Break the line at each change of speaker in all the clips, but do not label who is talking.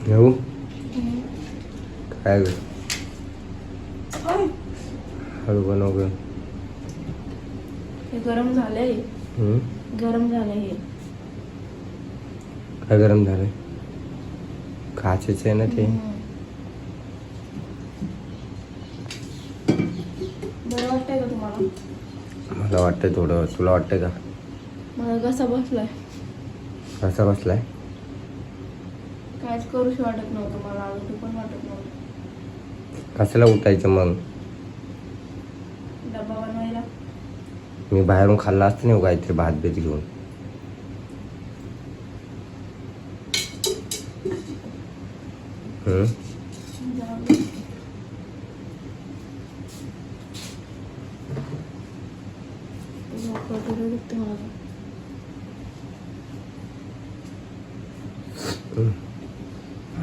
येऊ काय हळू बनव ग.
हे गरम झालंय. गरम झालंय हे.
काय गरम झालंय? काचेच आहे ना ते.
बरं वाटतंय का तुम्हाला?
मला वाटतंय थोडं. तुला वाटतंय का?
मला कसा बसलाय.
कसा बसलाय?
काहीच करूशी वाटत नव्हतं मला. आलटू पण वाटत नव्हतं.
कशाला उठायचं मग?
डब्बा बनवायला.
मी बाहेरून खाल्ला असतं नाही काहीतरी भात बीत घेऊन.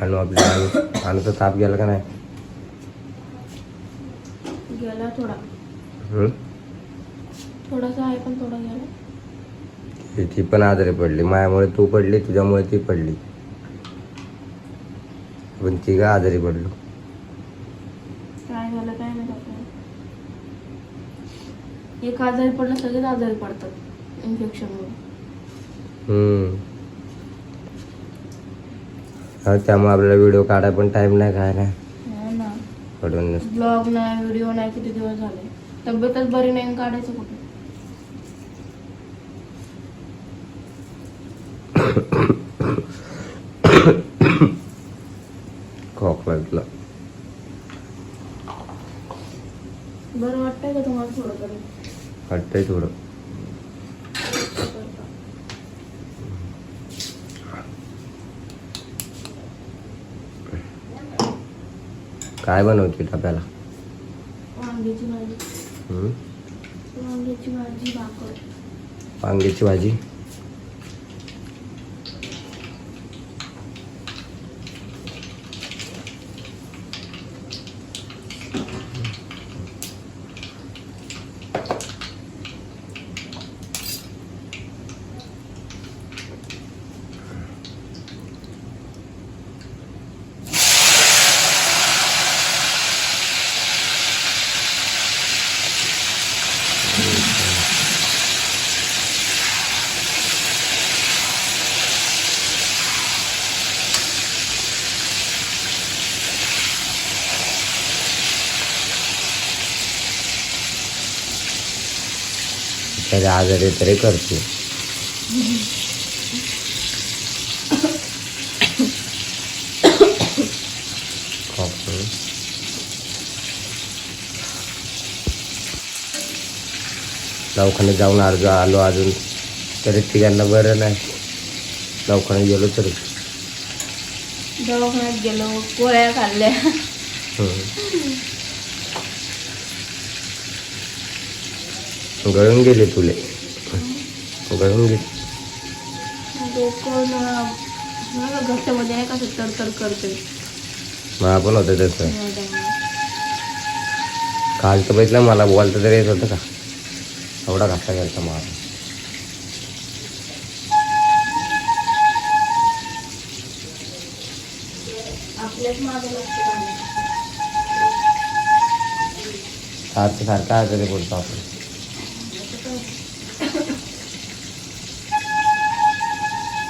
आणू आपल्या आणूचा ताप गेला का नाही?
गेला थोडा. थोडासा आहे पण थोडा गेला.
ती पण आजारी पडली. माझ्यामुळे तू पडली, तुझ्यामुळे ती पडली. पण ती का आजारी पडलो?
काय झालं काय नाही आपल्याला. एक आजारी पडलं सगळेच आजारी पडतात इन्फेक्शनमुळे.
त्यामुळे आपल्याला व्हिडिओ काढायला पण टाइम नाही. काय नाही पडून
ब्लॉग नाही, व्हिडिओ नाही. किती दिवस झाले. तब्येतच बरी नाही, काढायचं कुठे.
खोकला इथला.
बरं वाटतंय का तुम्हाला थोडं तरी?
वाटतंय थोडं. काय बनवते डब्याला?
वांग्याची भाजी. वांग्याची भाजी, भाकर.
वांग्याची भाजी. तरी आजारी तरी करते. दवाखान्यात जाऊन आलो अजून तरी तिघांना बरं नाही. दवाखान्यात गेलो तरी.
दवाखान्यात गेलो, गोळ्या खाल्ल्या.
गळून गेले तुले. गळून गेले.
डोकं घट्टमध्ये नाही कसं तडतड करतोय.
मला पण होतं तसं. काल तर बघितलं मला बोलता तरी येत होतं का? एवढा घासा घ्यायचा मला.
आपल्याच मागे
सारखं आजारी पडतो आपण.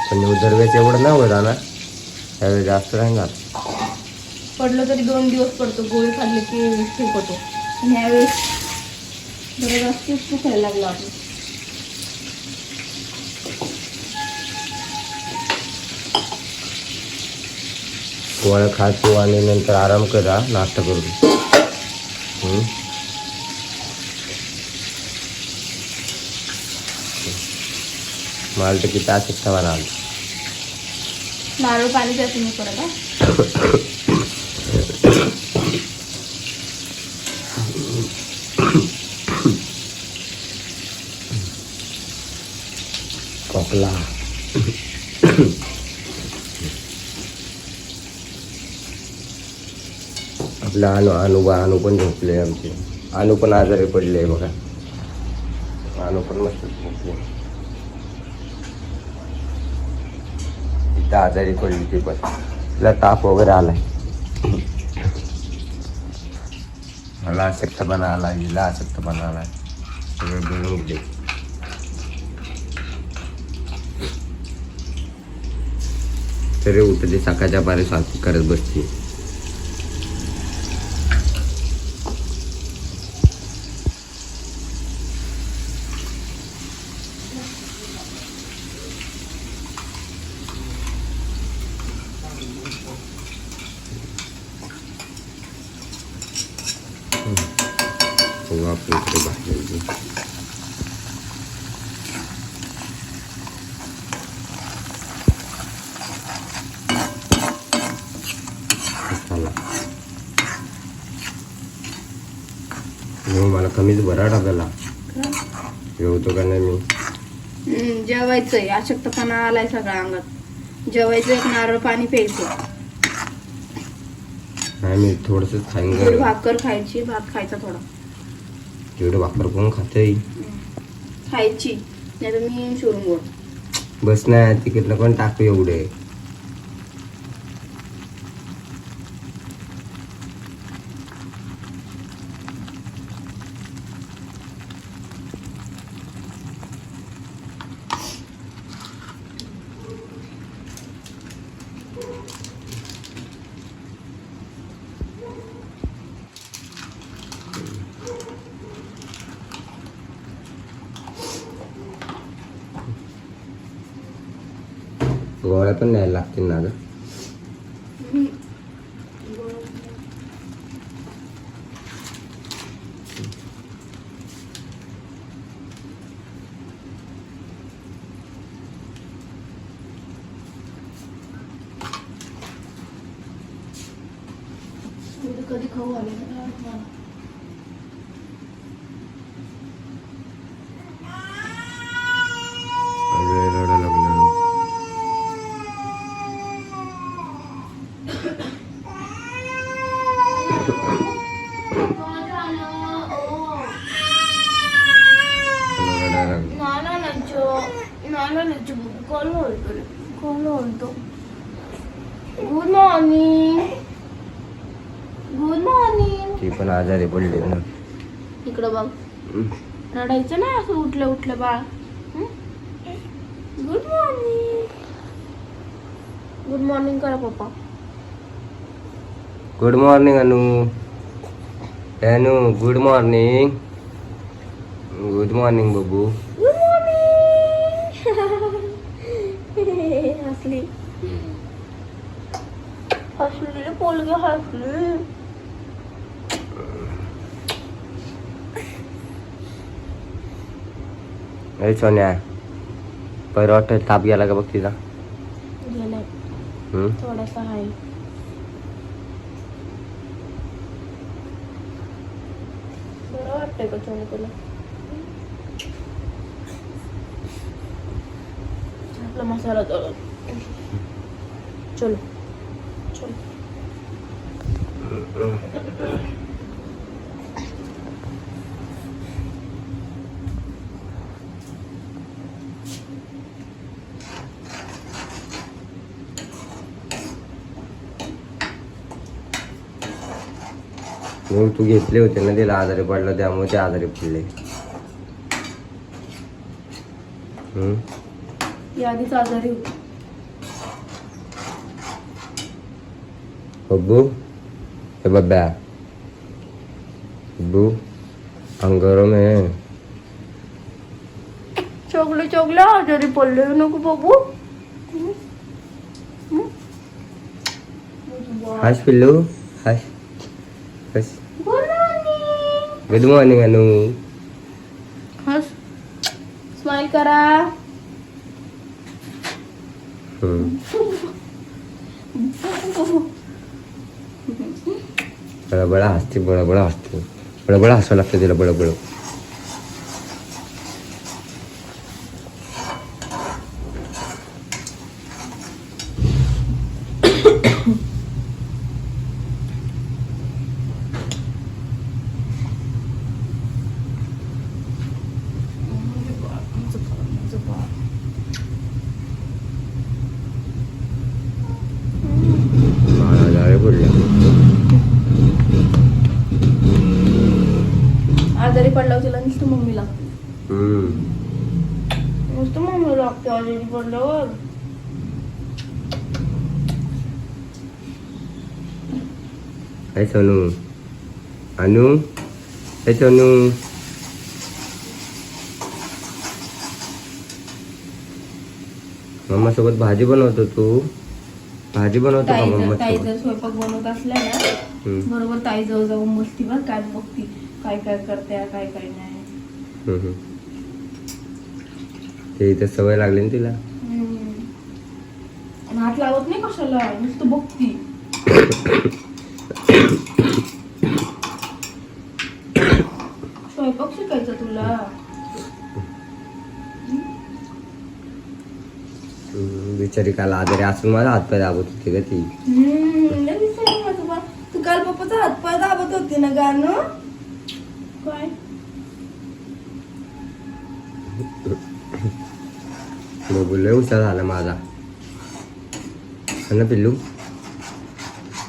पण उदरवेच एवढं नाही होत ना. त्यावेळी जास्त नाही जात.
पडलं तरी 2 दिवस पडतो. गोळी खाल्ली की ठीक होतो. आणि ह्यावेळेस जरा जास्तच दुखायला लागलं आपण.
गोळ्या खा तू आणि नंतर आराम करा. नाश्ता करून. मला तर किती अशक्त म्हणाल.
नारळ पाणी द्या तुम्ही परत.
खोकला. आपला अनु पण झोपले. आमचे अनु पण आजारी पडले बघा. अनु पण मस्त झोपले. इथं आजारी पडली ती पण. तिला ताप वगैरे आलाय. मला अशक्तपणा आला, हिला अशक्तपणा आलाय. सगळं मिळून गेले. तरी उठते सकाळच्या पारी साथी करत बसते. आपल्या इकडे भाजली. मला कमीच बरा टाकायला जेवतो का नाही मी.
जेवायचंय, अशक्तपणा आलाय सगळ्या अंगात. जेवायचं, एक नारळ पाणी प्यायचं.
नाही मी थोडस खाईन.
थोडी भाकर खायची, भात खायचा थोडा.
एवढं भाकर कोण खाते
खायची, नाही तर मी सोडून गोड.
बस नाही तिकडनं पण टाकू एवढे. गोळ्या पण न्यायला लागतील ना ग.
कधी खाऊ आले
रडा लागला.
Good morning. Good morning.
ती पण आजारी पडली ना.
इकडं बघ, रडायचं ना असं उठलं उठलं बाळ. Good morning. गुड मॉर्निंग करा पप्पा.
गुड मॉर्निंग अनु. अनु गुड मॉर्निंग. गुड मॉर्निंग बबू.
Good morning. हसली हसली पोलगी हसली.
अरे सोन्या परवा ताप गेला का बघ तिचा.
गेलाय थोडासा आहे. बरं वाटतंय का सोन्या तुला. आपला मसाला तळून चलो चलो.
मग तू घेतले होते ना तिला आजारी पडला त्यामुळे ते आजारी पडले.
ती आधीच आजारी होती.
बब्बू हे बब्या बब्बू अंगारों में
चोगले चोगले आजारी पडले नको बघू.
हाश पिल्लू हाश हाश.
Good morning.
Good morning Anu.
हस, स्माइल करा.
बळा हसते बळा हसते बळा हसावं लागतं तिला बळ. पडले.
आजारी पडल्यावर तिला नुसतं मम्मी लागते.
हम्म.
नुसतं मम्मी लागते आजारी पडल्यावर.
काय सोनू अनु काय सोनू मम्मा सोबत भाजी बनवतो तू. भाजी बनवतो का मम्मा
ताई
सोबत?
जर स्वयंपाक बनवत असल्या ना बरोबर ताई जवळ जाऊन बसती बघ. काय बघती काय काय करते काय काय नाही.
हम्म. ते इथे सवय लागली ना तिला.
आणि हात लावत नाही कशाला नुसतं बघती. स्वयंपाक शिकायचा तुला.
बिचारी काल आजारी असून माझा हातपाय दाबत होती का ती.
लय विसरली माझं बा. तू काल पप्पाचा हातपाय दाबत होती ना गाणं काय.
बघू लय उचल झाला माझा. ना पिल्लू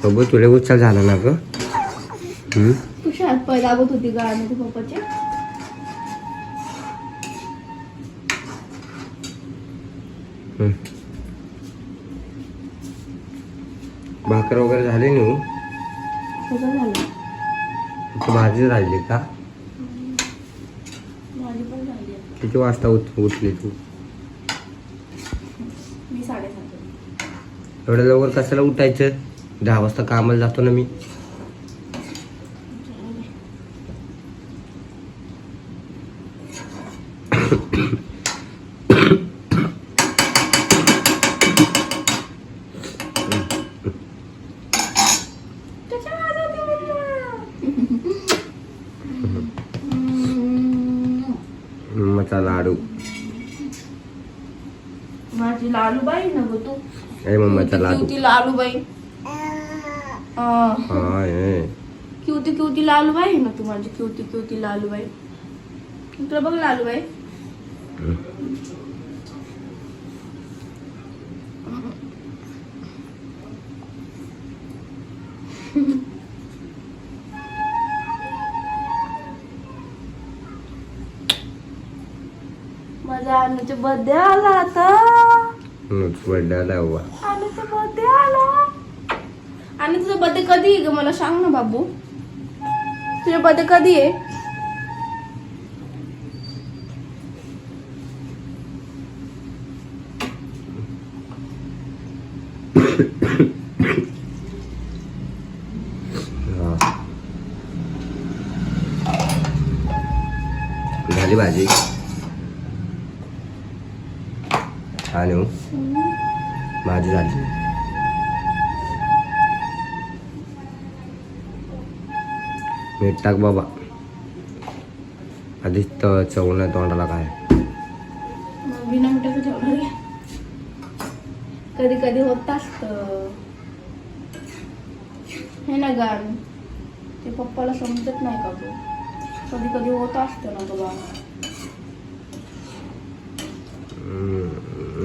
बघू तुला उचल झाला ना ग.
तुझ्या हातपाय दाबत होती गाणं तू पप्पाचे.
भाकर वगैरे झाली नाही.
सगळं झालं.
फक्त भाजी राहिली का?
माझी पण झाली.
किती वाजता उठली तू?
मी 7:30.
एवढ्या लवकर कशाला उठायचं? 10 वाजता कामाला जातो ना मी. मचा लाडू
माझी लालूबाई ना गो तू.
ए मम्माचा लाडू.
ती लालूबाई. क्यूटी लालूबाई ना तू माझी. क्यूटी लालूबाई. तुला बघ लालूबाई. माझ्या अनुचा बर्थडे आला आता.
बर्थडे आला बाबा.
अनुचा बर्थडे आला. आणि तुझा बर्थडे कधी आहे ग मला सांग ना बाबू. तुझा बर्थडे कधी आहे?
झाली भाजी. आणि भाजी झाली. मीठ टाक बाबा. आधीच तर चवण तोंडाला काय.
बिना मिठाचं ठेवणार आहे. कधी कधी होत असत हे ना गाण. ते पप्पाला समजत नाही का तू. कधी कधी होत असतं ना बाबा.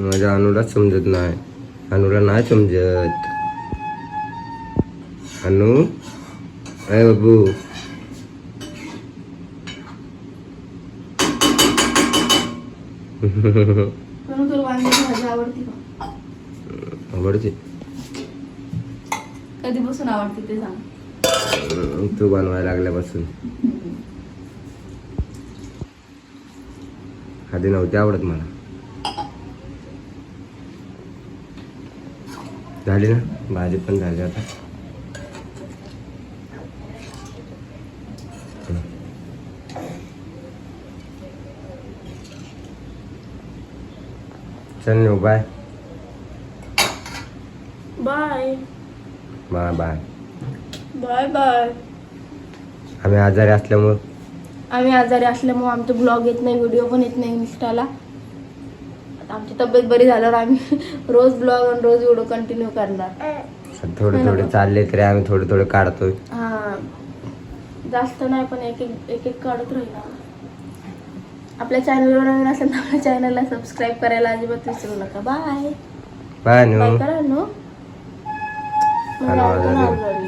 माझ्या अनुलाच समजत नाही. अनुला नाही समजत. अनु अय बाबू.
म्हणून तुला वांग्याची भाजी आवडते का?
आवडते.
कधीपासून आवडते ते सांग.
तू बनवायला लागल्यापासून. आधी नव्हती आवडत मला. झाली ना भाजी पण झाली आता. चल न्यू bye.
Bye
bye bye.
Bye bye.
आम्ही आजारी असल्यामुळं
आमचे ब्लॉग येत नाही, व्हिडिओ पण येत नाही इंस्टाला. आता आमची तब्येत बरी झाल्यावर आम्ही रोज ब्लॉग आणि रोज व्हिडिओ कंटिन्यू करणार.
थोडे थोडे चालले तरी आम्ही थोडे थोडे काढतोय.
हा जास्त नाही पण एक एक काढत राहील. आपल्या चॅनलवर नवीन असेल तर आपल्या चॅनलला सबस्क्राईब करायला अजिबात विसरू नका. बाय
बाय न्यू.
बाय करा नो. माझी आई पण आजारी.